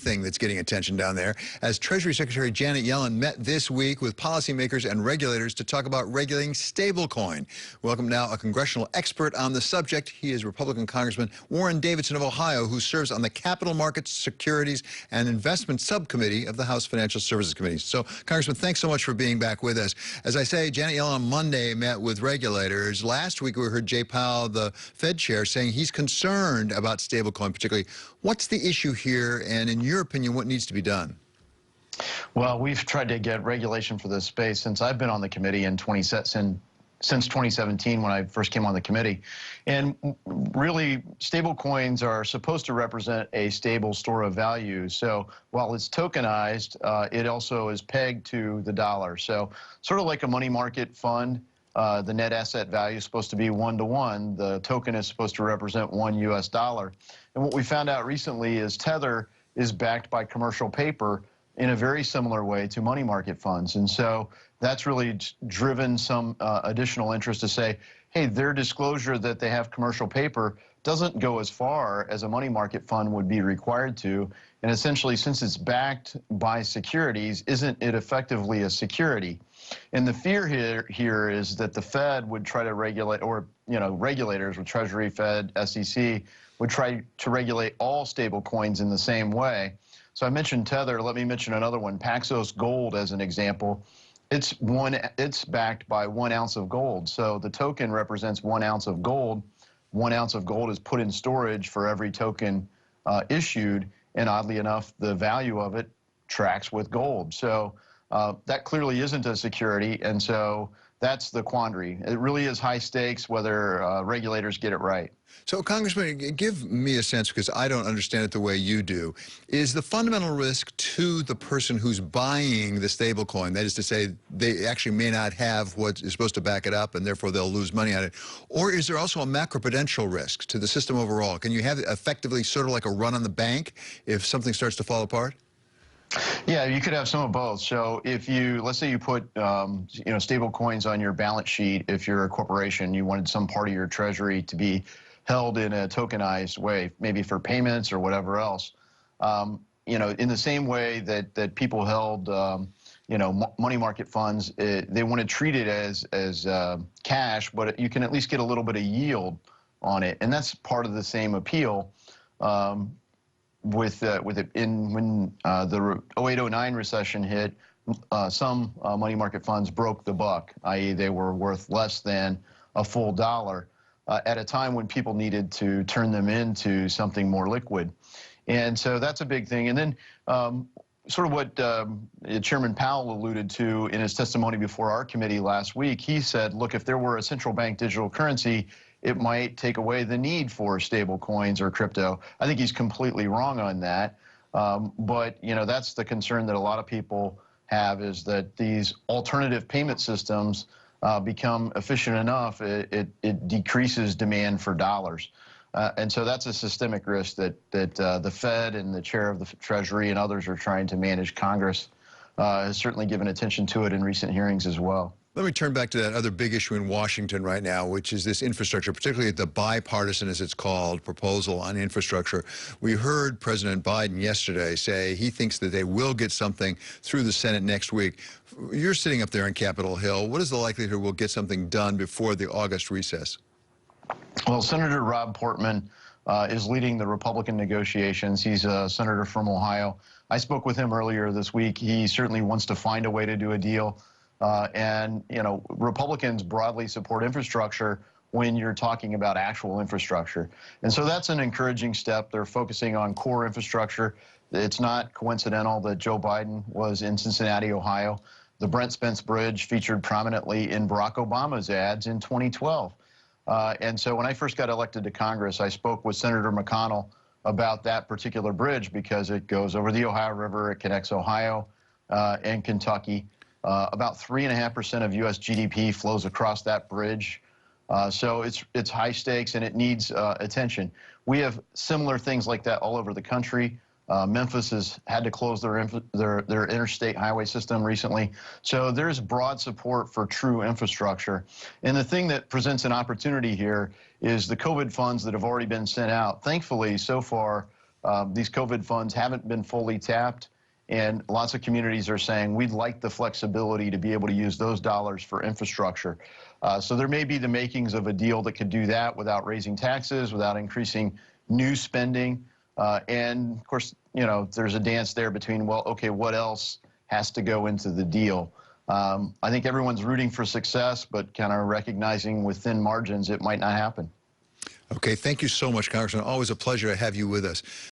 thing that's getting attention down there, as Treasury Secretary Janet Yellen met this week with policymakers and regulators to talk about regulating stablecoin. Welcome now a congressional expert on the subject. He is Republican Congressman Warren Davidson of Ohio, who serves on the Capital Markets, Securities, and Investment Subcommittee of the House Financial Services Committee. So, Congressman, thanks so much for being back with us. As I say, Janet Yellen on Monday met with regulators. Last week, we heard Jay Powell, the Fed chair, saying he's concerned about stablecoin particularly. What's the issue here, and in your opinion, what needs to be done? Well, we've tried to get regulation for this space since I've been on the committee since 2017 when I first came on the committee. And really, stable coins are supposed to represent a stable store of value. So while it's tokenized, it also is pegged to the dollar. So sort of like a money market fund, the net asset value is supposed to be 1-to-1. The token is supposed to represent $1 US. And what we found out recently is Tether is backed by commercial paper in a very similar way to money market funds. And so that's really driven some additional interest to say, hey, their disclosure that they have commercial paper doesn't go as far as a money market fund would be required to. And essentially, since it's backed by securities, isn't it effectively a security? And the fear here is that the Fed would try to regulate, or regulators with Treasury, Fed, SEC, would try to regulate all stable coins in the same way. So I mentioned Tether. Let me mention another one, Paxos Gold as an example. It's backed by 1 ounce of gold. So the token represents 1 ounce of gold. 1 ounce of gold is put in storage for every token issued, and oddly enough, the value of it tracks with gold. So that clearly isn't a security, and so that's the quandary. It really is high stakes whether regulators get it right. So, Congressman, give me a sense, because I don't understand it the way you do. Is the fundamental risk to the person who's buying the stablecoin, that is to say, they actually may not have what is supposed to back it up, and therefore they'll lose money on it? Or is there also a macroprudential risk to the system overall? Can you have effectively sort of like a run on the bank if something starts to fall apart? Yeah, you could have some of both. So if let's say you put, stable coins on your balance sheet, if you're a corporation, you wanted some part of your treasury to be held in a tokenized way, maybe for payments or whatever else. In the same way that people held, money market funds, they want to treat it as cash, but you can at least get a little bit of yield on it, and that's part of the same appeal. When the 08-09 recession hit, some money market funds broke the buck, i.e. they were worth less than a full dollar at a time when people needed to turn them into something more liquid. And so that's a big thing. And then sort of what Chairman Powell alluded to in his testimony before our committee last week, he said, look, if there were a central bank digital currency, it might take away the need for stable coins or crypto. I think he's completely wrong on that. But, that's the concern that a lot of people have, is that these alternative payment systems become efficient enough, it decreases demand for dollars. And so that's a systemic risk that the Fed and the chair of the Treasury and others are trying to manage. Congress has certainly given attention to it in recent hearings as well. Let me turn back to that other big issue in Washington right now, which is this infrastructure, particularly the bipartisan, as it's called, proposal on infrastructure. We heard President Biden yesterday say he thinks that they will get something through the Senate next week. You're sitting up there in Capitol Hill. What is the likelihood we'll get something done before the August recess? Well, Senator Rob Portman is leading the Republican negotiations. He's a senator from Ohio. I spoke with him earlier this week. He certainly wants to find a way to do a deal. Republicans broadly support infrastructure when you're talking about actual infrastructure. And so that's an encouraging step. They're focusing on core infrastructure. It's not coincidental that Joe Biden was in Cincinnati, Ohio. The Brent Spence Bridge featured prominently in Barack Obama's ads in 2012. And so when I first got elected to Congress, I spoke with Senator McConnell about that particular bridge because it goes over the Ohio River. It connects Ohio and Kentucky. About 3.5% of U.S. GDP flows across that bridge. So it's high stakes, and it needs attention. We have similar things like that all over the country. Memphis has had to close their interstate highway system recently. So there's broad support for true infrastructure. And the thing that presents an opportunity here is the COVID funds that have already been sent out. Thankfully, so far, These COVID funds haven't been fully tapped, and lots of communities are saying we'd like the flexibility to be able to use those dollars for infrastructure. So there may be the makings of a deal that could do that without raising taxes, without increasing new spending. And of course, you know, there's a dance there between, well, okay, what else has to go into the deal? I think everyone's rooting for success, but kind of recognizing with thin margins it might not happen. Okay, thank you so much, Congressman. Always a pleasure to have you with us.